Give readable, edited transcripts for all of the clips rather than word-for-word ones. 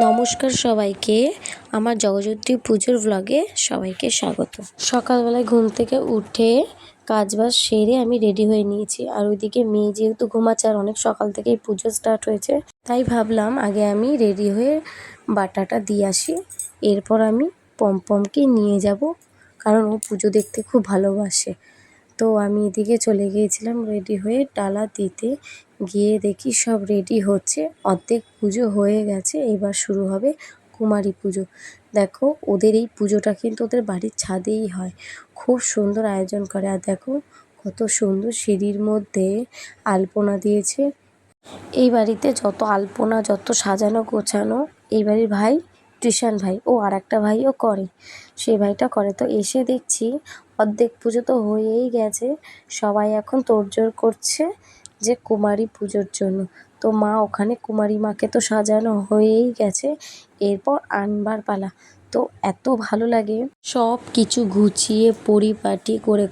নমস্কার সবাইকে, আমার জগজ্যোতি পুজোর ব্লগে সবাইকে স্বাগত। সকালবেলায় ঘুম থেকে উঠে কাজবাজ সেরে আমি রেডি হয়ে নিয়েছি। আর ওইদিকে মেয়ে যেহেতু ঘুমাচ্ছে আর অনেক সকাল থেকেই পুজো স্টার্ট হয়েছে, তাই ভাবলাম আগে আমি রেডি হয়ে বাটাটা দিয়ে আসি। এরপর আমি পমপমকে নিয়ে যাব, কারণ ও পুজো দেখতে খুব ভালোবাসে। তো আমি এদিকে চলে গিয়েছিলাম রেডি হয়ে ডালা দিতে। গিয়ে দেখি সব রেডি হচ্ছে, অর্ধেক পুজো হয়ে গেছে, এবার শুরু হবে কুমারী পুজো। দেখো ওদের এই পুজোটা কিন্তু ওদের বাড়ির ছাদেই হয়, খুব সুন্দর আয়োজন করে। আর দেখো কত সুন্দর সিঁড়ির মধ্যে আলপনা দিয়েছে। এই বাড়িতে যত আলপনা, যত সাজানো গোছানো, এই বাড়ির ভাই কৃষাণ ভাই, ও আর একটা ভাইও করে, সেই ভাইটা করে। তো এসে দেখছি অর্ধেক পুজো তো হয়েই গেছে, সবাই এখন তোড়জোড় করছে যে কুমারী পুজোর জন্য। তো মা ওখানে কুমারী মাকে তো সাজানো হয়েই গেছে, এরপর আনবার পালা। তো এত ভালো লাগে, সব কিছু গুছিয়ে পরিপাটি করে।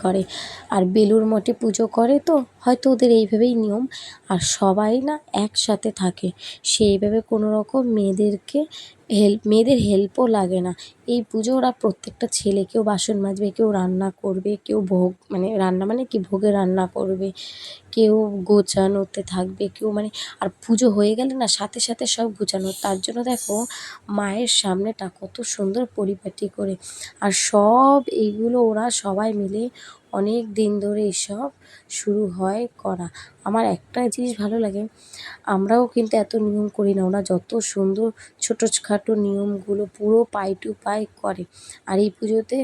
আর বেলুড় মঠে পুজো করে, তো হয়তো ওদের এইভাবেই নিয়ম। আর সবাই না একসাথে থাকে, সেইভাবে কোনো রকম মেয়েদের হেল্পও লাগে না। এই পুজো ওরা প্রত্যেকটা ছেলে, কেউ বাসন মাজবে, কেউ রান্না করবে, কেউ ভোগ রান্না মানে কি ভোগে রান্না করবে, কেউ গোছানোতে থাকবে, কেউ আর পুজো হয়ে গেলে না সাথে সাথে সব গোছানো। তার জন্য দেখো মায়ের সামনেটা কত সুন্দর পরিপাটি করে। আর সব এইগুলো ওরা সবাই মিলে অনেক দিন ধরে এসব শুরু হয় করা। আমার একটা জিনিস ভালো লাগে, আমরাও কিন্তু এত নিয়ম করি না, ওরা যত সুন্দর ছোটোখাটো নিয়মগুলো পুরো পাই টু পাই করে। আর এই পুজোতে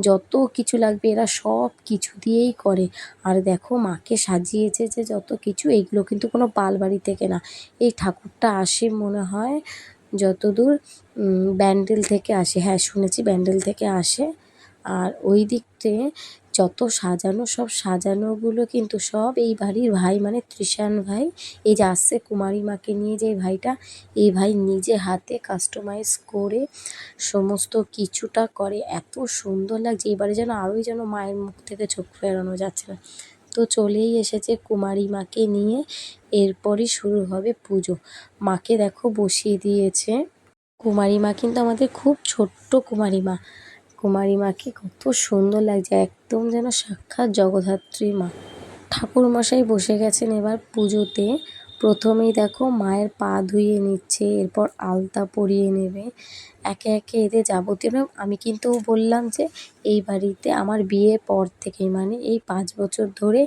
যত কিছু লাগবে এরা সব কিছু দিয়েই করে। আর দেখো মাকে সাজিয়েছে যে যত কিছু, এইগুলো কিন্তু কোনো পালবাড়ি থেকে না, এই ঠাকুরটা আসে মনে হয় যতদূর ব্যান্ডেল থেকে আসে। হ্যাঁ শুনেছি ব্যান্ডেল থেকে আসে। আর ওই দিকতে যত সাজানো, সব সাজানোগুলো কিন্তু সব এই বাড়ির ভাই, মানে কৃষাণ ভাই, এই যে আসছে কুমারী মাকে নিয়ে, যে ভাইটা, এই ভাই নিজে হাতে কাস্টমাইজ করে সমস্ত কিছুটা করে। এত সুন্দর লাগছে, এবারে যেন আরোই যেন মায়ের মুখ থেকে চোখ ফেরানো যাচ্ছে না। তো চলেই এসেছে কুমারী মাকে নিয়ে, এরপরই শুরু হবে পুজো। মাকে দেখো বসিয়ে দিয়েছে। কুমারী মা কিন্তু আমাদের খুব ছোট্ট কুমারী মা। কুমারী মাকে কত সুন্দর লাগছে, একদম যেন সাক্ষাৎ জগদ্ধাত্রী মা। ঠাকুরমশাই বসে গেছেন এবার পুজোতে। প্রথমেই দেখো মায়ের পা ধুয়ে নিচ্ছে, এরপর আলতা পরিয়ে নেবে। একে একে এদের যাবতীয় আমি কিন্তু বললাম যে এই বাড়িতে আমার বিয়ের পর থেকেই, মানে এই 5 বছর ধরে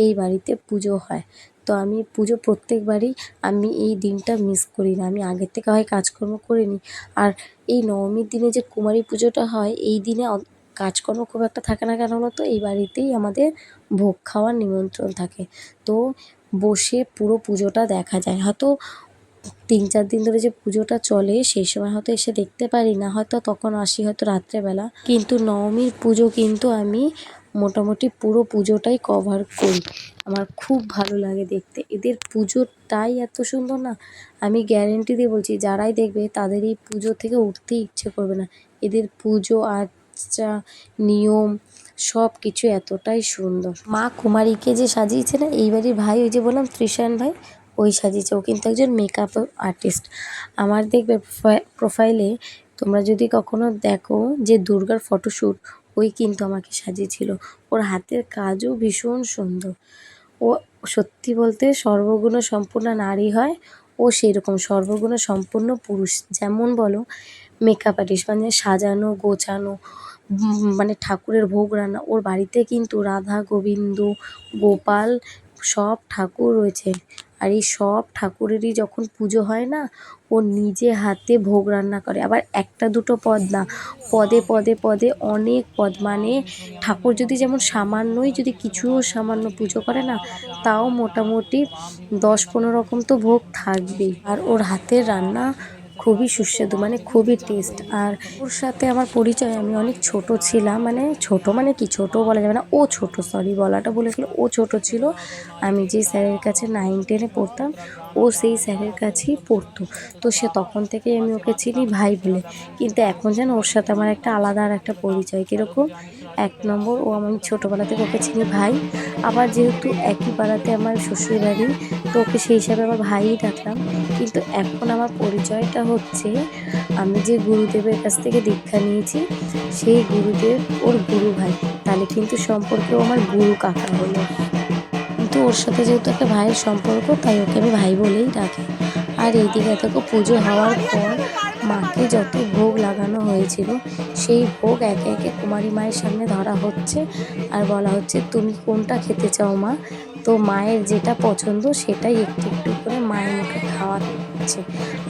এই বাড়িতে পুজো হয়। তো আমি পুজো প্রত্যেকবারই আমি এই দিনটা মিস করি না। আমি আগের থেকে হয় কাজকর্ম করে নিই। আর এই নবমীর দিনে যে কুমারী পুজোটা হয়, এই দিনে কাজকর্ম খুব একটা থাকে না, কেন বলো তো, এই বাড়িতেই আমাদের ভোগ খাওয়ার নিমন্ত্রণ থাকে। তো বসে পুরো পুজোটা দেখা যায়। হয়তো 3-4 দিন ধরে যে পুজোটা চলে, সেই সময় হয়তো এসে দেখতে পারি না, হয়তো তখন আসি হয়তো রাত্রেবেলা। কিন্তু নবমীর পুজো কিন্তু আমি মোটামুটি পুরো পুজোটাই কভার করি। আমার খুব ভালো লাগে দেখতে, এদের পুজোটাই এত সুন্দর না, আমি গ্যারেন্টি দিয়ে বলছি যারাই দেখবে তাদের এই পুজো থেকে উঠতেই ইচ্ছে করবে না। এদের পুজো আচ্ছা নিয়ম সব কিছু এতটাই সুন্দর। মা কুমারীকে যে সাজিয়েছে না এই বাড়ির ভাই, ওই যে বললাম কৃষাণ ভাই, ওই সাজিয়েছে। ও কিন্তু একজন মেকআপ আর্টিস্ট। আমার দেখবে প্রোফাইলে তোমরা যদি কখনো দেখো যে দুর্গার ফটোশ্যুট, ওই কিন্তু আমাকে সাজিয়েছিল। ওর হাতের কাজও ভীষণ সুন্দর। ও সত্যি বলতে সর্বগুণ সম্পূর্ণ নারী হয়, ও সেরকম সর্বগুণ সম্পূর্ণ পুরুষ। যেমন বলো মেকআপ আর্টিস্ট, মানে সাজানো গোছানো, ঠাকুরের ভোগ রান্না। ওর বাড়িতে কিন্তু রাধা গোবিন্দ গোপাল সব ঠাকুর রয়েছে। আর এই সব ঠাকুরেরই যখন পুজো হয় না, ও নিজে হাতে ভোগ রান্না করে। আবার একটা দুটো পদ না, পদে পদে পদে অনেক পদ। ঠাকুর যদি যেমন সামান্যই যদি কিছুও সামান্য পুজো করে না, তাও মোটামুটি 10-15 রকম তো ভোগ থাকবেই। আর ওর হাতের রান্না খুবই সুস্বাদু, মানে খুবই টেস্ট। আর ওর সাথে আমার পরিচয়, আমি অনেক ছোট ছিলাম, মানে ছোট মানে কি, ছোটও বলা যাবে না, ও ছোট, সরি বলাটা বলে গেলো, ও ছোট ছিল। আমি যে স্যারের কাছে 9-10-এ পড়তাম, ও সেই স্যারের কাছেই পড়তো। তো সে তখন থেকেই আমি ওকে চিনি ভাই বলে। কিন্তু এখন যেন ওর সাথে আমার একটা আলাদা আর একটা পরিচয়। কীরকম? 1 নম্বর, ও আমি ছোটোবেলা থেকে ওকে চিনি ভাই। আবার যেহেতু একই পাড়াতে আমার শ্বশুরবাড়ি, তো ওকে সেই হিসাবে আমার ভাইই ডাকলাম। কিন্তু এখন আমার পরিচয়টা হচ্ছে, আমি যে গুরুদেবের কাছ থেকে দীক্ষা নিয়েছি, সেই গুরুদেব ওর গুরু ভাই। তাহলে কিন্তু সম্পর্কেও আমার গুরু কাকা হলো। কিন্তু ওর সাথে যেহেতু একটা ভাইয়ের সম্পর্ক, তাই ওকে আমি ভাই বলেই ডাকি। আর এইদিকে দেখো, পুজো হওয়ার পর মাকে যত ভোগ লাগানো হয়েছিল, সেই ভোগ একে একে কুমারী মায়ের সামনে ধরা হচ্ছে। আর বলা হচ্ছে, তুমি কোনটা খেতে চাও মা? তো মায়ের যেটা পছন্দ সেটাই একটু একটু করে মায়ের মুখে খাওয়াচ্ছে।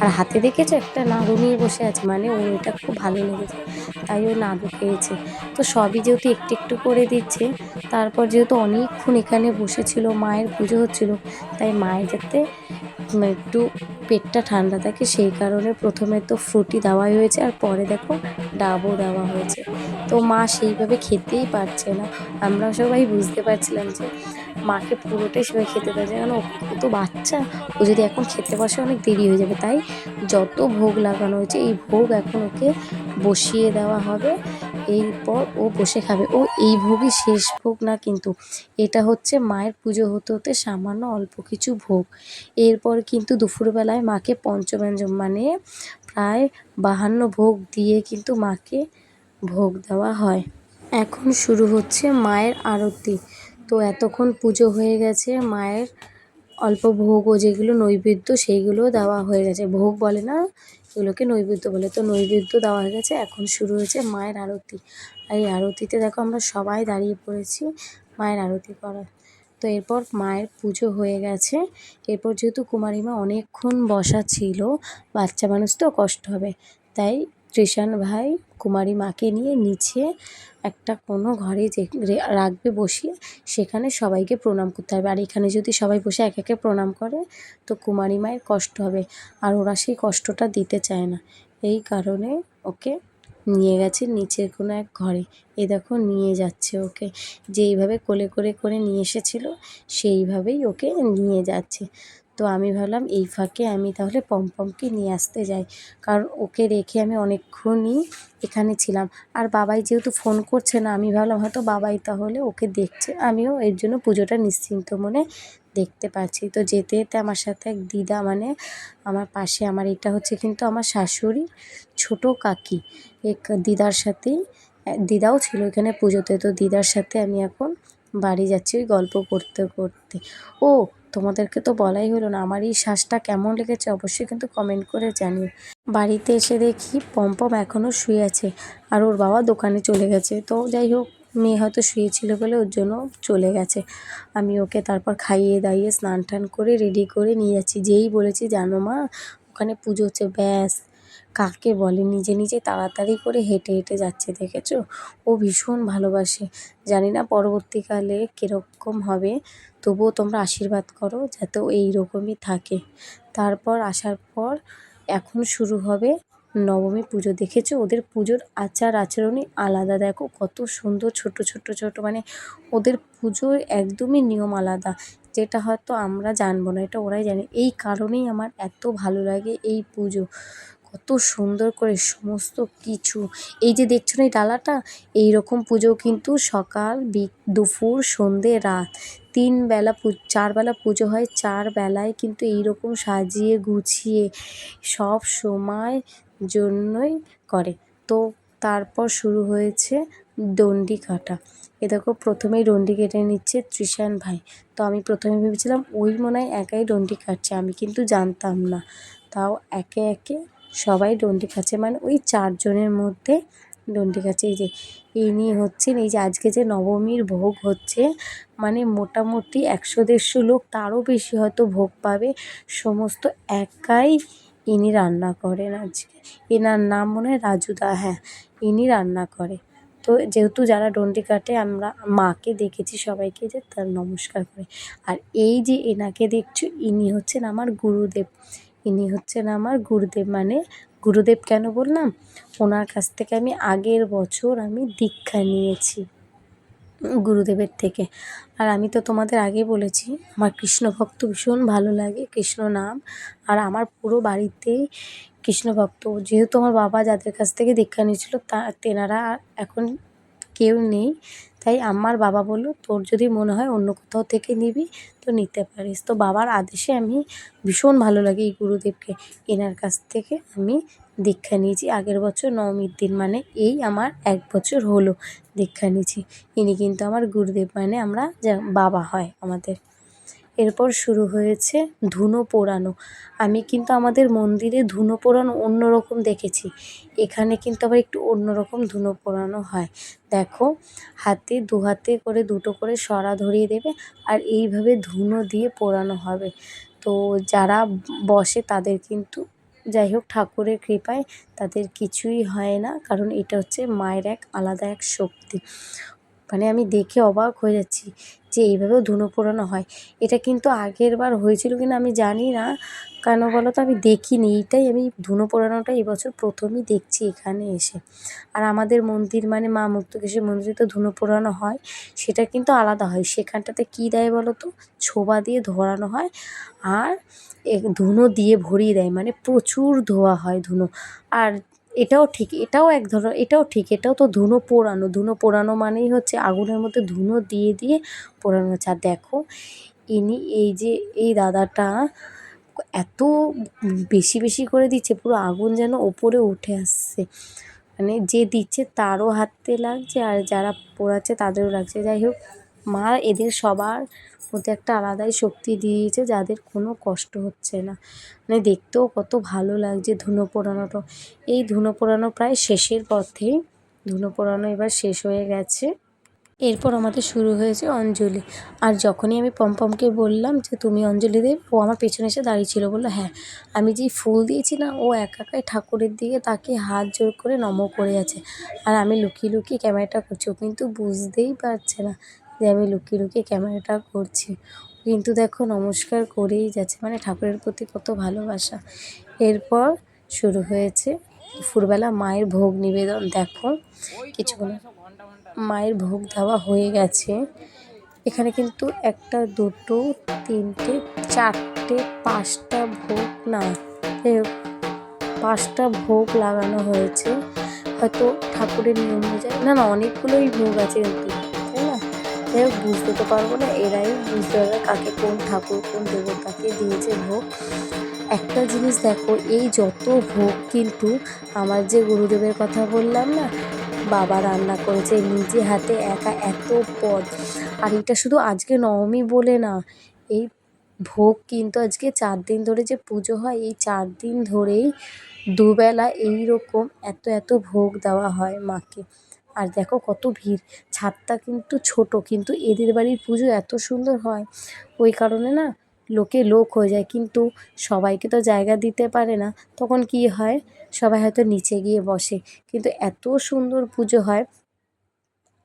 আর হাতে দেখেছো একটা নাড়ু নিয়ে বসে আছে, মানে ওর এটা খুব ভালো লেগেছে, তাই ও নাড়ু খেয়েছে। তো সবই যেহেতু একটু একটু করে দিচ্ছে, তারপর যেহেতু অনেকক্ষণ এখানে বসেছিল, মায়ের পুজো হচ্ছিল, তাই মায়ের যাতে একটু পেটটা ঠান্ডা থাকে, সেই কারণে প্রথমে তো ফ্রুটি দেওয়াই হয়েছে, আর পরে দেখো ডাবও দেওয়া হয়েছে। তো মা সেইভাবে খেতেই পারছে না। আমরা সবাই বুঝতে পারছিলাম যে মাকে পুরোটাই সেভাবে খেতে দেওয়া, কেন ও তো বাচ্চা, ও যদি এখন খেতে বসে অনেক দেরি হয়ে যাবে। তাই যত ভোগ লাগানো হয়েছে, এই ভোগ এখন ওকে বসিয়ে দেওয়া হবে। এরপর ও বসে খাবে। ও এই ভোগই শেষ ভোগ না কিন্তু, এটা হচ্ছে মায়ের পুজো হতে হতে সামান্য অল্প কিছু ভোগ। এরপর কিন্তু দুপুরবেলায় মাকে পঞ্চব্যঞ্জন, মানে প্রায় 52 ভোগ দিয়ে কিন্তু মাকে ভোগ দেওয়া হয়। এখন শুরু হচ্ছে মায়ের আরতি। তো এতক্ষণ পুজো হয়ে গেছে, মায়ের অল্প ভোগও যেগুলো নৈবেদ্য, সেইগুলোও দেওয়া হয়ে গেছে। ভোগ বলে না, এগুলোকে নৈবেদ্য বলে। তো নৈবেদ্য দেওয়া হয়ে গেছে, এখন শুরু হয়েছে মায়ের আরতি। আর এই আরতিতে দেখো আমরা সবাই দাঁড়িয়ে পড়েছি মায়ের আরতি করার। তো এরপর মায়ের পুজো হয়ে গেছে। এরপর যেহেতু কুমারী মা অনেকক্ষণ বসা ছিল, বাচ্চা মানুষ তো কষ্ট হবে, তাই কৃষাণ ভাই কুমারী মাকে নিয়ে নিচে একটা কোনো ঘরে যে রাখবে বসিয়ে, সেখানে সবাইকে প্রণাম করতে হবে। আর এখানে যদি সবাই বসে একে একে প্রণাম করে, তো কুমারী মায়ের কষ্ট হবে, আর ওরা সেই কষ্টটা দিতে চায় না। এই কারণে ওকে নিয়ে গেছে নিচের কোনো এক ঘরে। এই দেখো নিয়ে যাচ্ছে ওকে, যেইভাবে কোলে করে করে নিয়ে এসেছিল, সেইভাবেই ওকে নিয়ে যাচ্ছে। তো আমি ভাবলাম এই ফাঁকে আমি তাহলে পমপমকে নিয়ে আসতে যাই, কারণ ওকে রেখে আমি অনেকক্ষণই এখানে ছিলাম। আর বাবাই যেহেতু ফোন করছে না, আমি ভাবলাম হয়তো বাবাই তাহলে ওকে দেখছে, আমিও এর জন্য পুজোটা নিশ্চিন্ত মনে দেখতে পাচ্ছি। তো যেতে যেতে আমার সাথে এক দিদা, মানে আমার পাশে, আমার এটা হচ্ছে কিন্তু আমার শাশুড়ি ছোট কাকি, এক দিদার সাথেই, দিদাও ছিল এখানে পুজোতে। তো দিদার সাথে আমি এখন বাড়ি যাচ্ছি ওই গল্প করতে করতে। ও, তোমাদেরকে তো বলাই হলো না, আমার এই শ্বাসটা কেমন লেগেছে অবশ্যই কিন্তু কমেন্ট করে জানিও। বাড়িতে এসে দেখি পমপম এখনও শুয়ে আছে, আর ওর বাবা দোকানে চলে গেছে। তো যাই হোক, মেয়ে হয়তো শুয়েছিল বলে ওর জন্য চলে গেছে। আমি ওকে তারপর খাইয়ে দাইয়ে স্নান টান করে রেডি করে নিয়ে যাচ্ছি। যেই বলেছি, জানো মা ওখানে পুজো হচ্ছে, ব্যাস কাকে বলে নিজে নিজে তাড়াতাড়ি করে হেঁটে হেঁটে যাচ্ছে, দেখেছো? ও ভীষণ ভালোবাসে। জানি না পরবর্তীকালে কীরকম হবে, তবুও তোমরা আশীর্বাদ করো যাতে ও এইরকমই থাকে। তারপর আসার পর এখন শুরু হবে নবমী পুজো। দেখেছো ওদের পুজোর আচার আচরণই আলাদা, দেখো কত সুন্দর, ছোট ছোট ছোট, মানে ওদের পুজোর একদমই নিয়ম আলাদা, যেটা হয়তো আমরা জানবো না, এটা ওরাই জানে। এই কারণেই আমার এত ভালো লাগে এই পুজো, কত সুন্দর করে সমস্ত কিছু। এই যে দেখছো না এই ডালাটা, এই রকম পুজো কিন্তু সকাল দুপুর সন্ধে রাত 3 বেলা 4 বেলা পুজো হয়। 4 বেলায় কিন্তু এইরকম সাজিয়ে গুছিয়ে সব সময় জন্যই করে। তো তারপর শুরু হয়েছে ডন্ডি কাটা। এ দেখো প্রথমেই ডন্ডি কেটে নিচ্ছে তৃষান ভাই। তো আমি প্রথমে ভেবেছিলাম ওই মনে হয় একাই ডন্ডি কাটছে, আমি কিন্তু জানতাম না। তাও একে একে সবাই ডন্ডি কাটছে, মানে ওই 4 জনের মধ্যে ডন্ডি কাটছে। এই যে ইনি হচ্ছেন, এই যে আজকে যে নবমীর ভোগ হচ্ছে, মানে মোটামুটি 100-150 লোক, তারও বেশি হয়তো ভোগ পাবে, সমস্ত একাই ইনি রান্না করেন আজকে। এনার নাম মনে হয় রাজুদা, হ্যাঁ ইনি রান্না করে। তো যেহেতু যারা ডন্ডি কাটে, আমরা মাকে দেখেছি সবাইকে যে তার নমস্কার করে। আর এই যে এনাকে দেখছো, ইনি হচ্ছেন আমার গুরুদেব। ইনি হচ্ছেন আমার গুরুদেব। মানে গুরুদেব কেন বললাম, ওনার কাছ থেকে আমি আগের বছর আমি দীক্ষা নিয়েছি গুরুদেবের থেকে। আর আমি তো তোমাদের আগে বলেছি আমার কৃষ্ণ ভক্ত ভীষণ ভালো লাগে, কৃষ্ণ নাম। আর আমার পুরো বাড়িতেই কৃষ্ণ ভক্ত। যেহেতু আমার বাবা যাদের কাছ থেকে দীক্ষা নিয়েছিল তেনারা এখন কেউ নেই, তাই আমার বাবা বলল তোর যদি মনে হয় অন্য কোথাও থেকে নিবি তো নিতে পারিস। তো বাবার আদেশে আমি ভীষণ ভালো লাগে এই গুরুদেবকে, এনার কাছ থেকে আমি দীক্ষা নিয়েছি আগের বছর নবমীর দিন। মানে এই আমার 1 বছর হলো দীক্ষা নিয়েছি। ইনি কিন্তু আমার গুরুদেব, মানে আমরা বাবা হয় আমাদের। এরপর শুরু হয়েছে ধুনো পোড়ানো। আমি কিন্তু আমাদের মন্দিরে ধুনো পোড়ানো অন্যরকম দেখেছি, এখানে কিন্তু আবার একটু অন্যরকম ধুনো পোড়ানো হয়। দেখো, দু হাতে করে দুটো করে সরা ধরিয়ে দেবে আর এইভাবে ধুনো দিয়ে পোড়ানো হবে। তো যারা বসে তাদের কিন্তু যাই হোক ঠাকুরের কৃপায় তাদের কিছুই হয় না, কারণ এটা হচ্ছে মায়ের এক আলাদা এক শক্তি। মানে আমি দেখে অবাক হয়ে যাচ্ছি যে এইভাবেও ধুনো পোড়ানো হয়। এটা কিন্তু আগের বার হয়েছিল কিনা আমি জানি না, কেন বলো তো আমি দেখিনি। এইটাই আমি ধুনো পোড়ানোটা এবছর প্রথমই দেখছি এখানে এসে। আর আমাদের মন্দির মানে মা মুক্তকেশের মন্দিরে তো ধুনো পোড়ানো হয়, সেটা কিন্তু আলাদা হয়। সেখানটাতে কী দেয় বলো তো, ছোবা দিয়ে ধরানো হয় আর ধুনো দিয়ে ভরিয়ে দেয়, মানে প্রচুর ধোয়া হয় ধুনো। আর এটাও ঠিক, এটাও তো ধুনো পোড়ানো। ধুনো পোড়ানো মানেই হচ্ছে আগুনের মধ্যে ধুনো দিয়ে দিয়ে পোড়ানো হচ্ছে। আর দেখো ইনি এই দাদাটা এত বেশি বেশি করে দিচ্ছে, পুরো আগুন যেন ওপরে উঠে আসছে। মানে যে দিচ্ছে তারও হাতে লাগছে আর যারা পোড়াচ্ছে তাদেরও লাগছে। যাই হোক, মা এদের সবার মধ্যে একটা আলাদাই শক্তি দিয়েছে, যাদের কোনো কষ্ট হচ্ছে না। মানে দেখতেও কত ভালো লাগছে ধুনো পোড়ানোটা। এই ধুনো পোড়ানো প্রায় শেষের পথেই, ধুনো পোড়ানো এবার শেষ হয়ে গেছে। এরপর আমাদের শুরু হয়েছে অঞ্জলি। আর যখনই আমি পমপমকে বললাম যে তুমি অঞ্জলি দেবে, ও আমার পেছনে এসে দাঁড়িয়েছিল, বললো হ্যাঁ। আমি যেই ফুল দিয়েছি না, ও একাই ঠাকুরের দিকে তাকিয়ে হাত জোর করে নমো করে যাচ্ছে। আর আমি লুকিয়ে লুকিয়ে ক্যামেরাটা করছি, ও কিন্তু বুঝতেই পারছে না যে আমি লুকিয়ে লুকিয়ে ক্যামেরাটা করছি। কিন্তু দেখো নমস্কার করেই যাচ্ছে, মানে ঠাকুরের প্রতি কত ভালোবাসা। এরপর শুরু হয়েছে দুপুরবেলা মায়ের ভোগ নিবেদন। দেখো কিছুক্ষণ মায়ের ভোগ দেওয়া হয়ে গেছে। এখানে কিন্তু 1 2 3 4 5টা ভোগ, না 5টা ভোগ লাগানো হয়েছে। হয়তো ঠাকুরের নিয়ম অনুযায়ী, না অনেকগুলোই ভোগ আছে কিন্তু, তাই না? যাই হোক, বুঝতে তো পারবো না, এরাই বুঝতে পারবে কাকে কোন ঠাকুর কোন দেবতাকে দিয়েছে ভোগ। একটা জিনিস দেখো, এই যত ভোগ কিন্তু আমার যে গুরুদেবের কথা বললাম না, বাবা রান্না করেছে নিজে হাতে একা এত পদ। আর এটা শুধু আজকে নবমী বলে না, এই ভোগ কিন্তু আজকে 4 দিন ধরে যে পুজো হয়, এই 4 দিন ধরেই দুবেলা এইরকম এত ভোগ দেওয়া হয় মাকে। আর দেখো কত ভিড়। ছাদটা কিন্তু ছোট, কিন্তু এদের বাড়ির পুজো এত সুন্দর হয়, ওই কারণে না লোক হয়ে যায়। কিন্তু সবাইকে তো জায়গা দিতে পারে না, তখন কি হয় সবাই হয়তো নিচে গিয়ে বসে। কিন্তু এত সুন্দর পুজো হয়,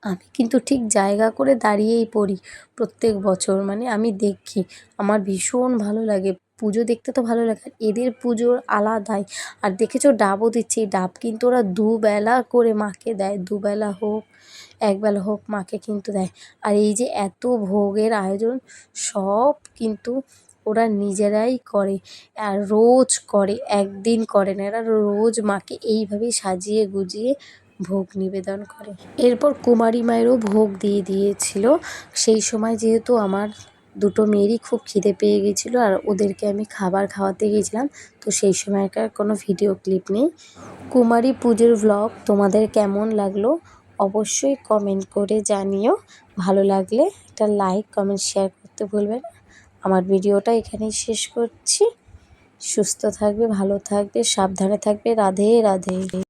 আমি কিন্তু ঠিক জায়গা করে দাঁড়িয়েই পড়ি প্রত্যেক বছর। মানে আমি দেখি, আমার ভীষণ ভালো লাগে। পুজো দেখতে তো ভালো লাগে, আর এদের পুজোর আলাদাই। আর দেখেছো ডাবও দিচ্ছে, এই ডাব কিন্তু ওরা দুবেলা করে মাকে দেয়, দুবেলা হোক একবেলা হোক মাকে কিন্তু দেয়। আর এই যে এত ভোগের আয়োজন সব কিন্তু ওরা নিজেরাই করে, আর রোজ করে, একদিন করে না, এরা রোজ মাকে এইভাবেই সাজিয়ে গুজিয়ে ভোগ নিবেদন করে। এরপর কুমারী মায়েরও ভোগ দিয়ে দিয়েছিল। সেই সময় যেহেতু আমার দুটো মেয়েরই খুব খিদে পেয়ে গেছিলো আর ওদেরকে আমি খাবার খাওয়াতে গিয়েছিলাম, তো সেই সময়কার কোনো ভিডিও ক্লিপ নেই। কুমারী পুজোর ভ্লগ তোমাদের কেমন লাগলো অবশ্যই কমেন্ট করে জানিও। ভালো লাগলে একটা লাইক কমেন্ট শেয়ার করতে ভুলবে না। আমার ভিডিওটা এখানেই শেষ করছি। সুস্থ থাকবে, ভালো থাকবে, সাবধানে থাকবে। রাধে রাধে।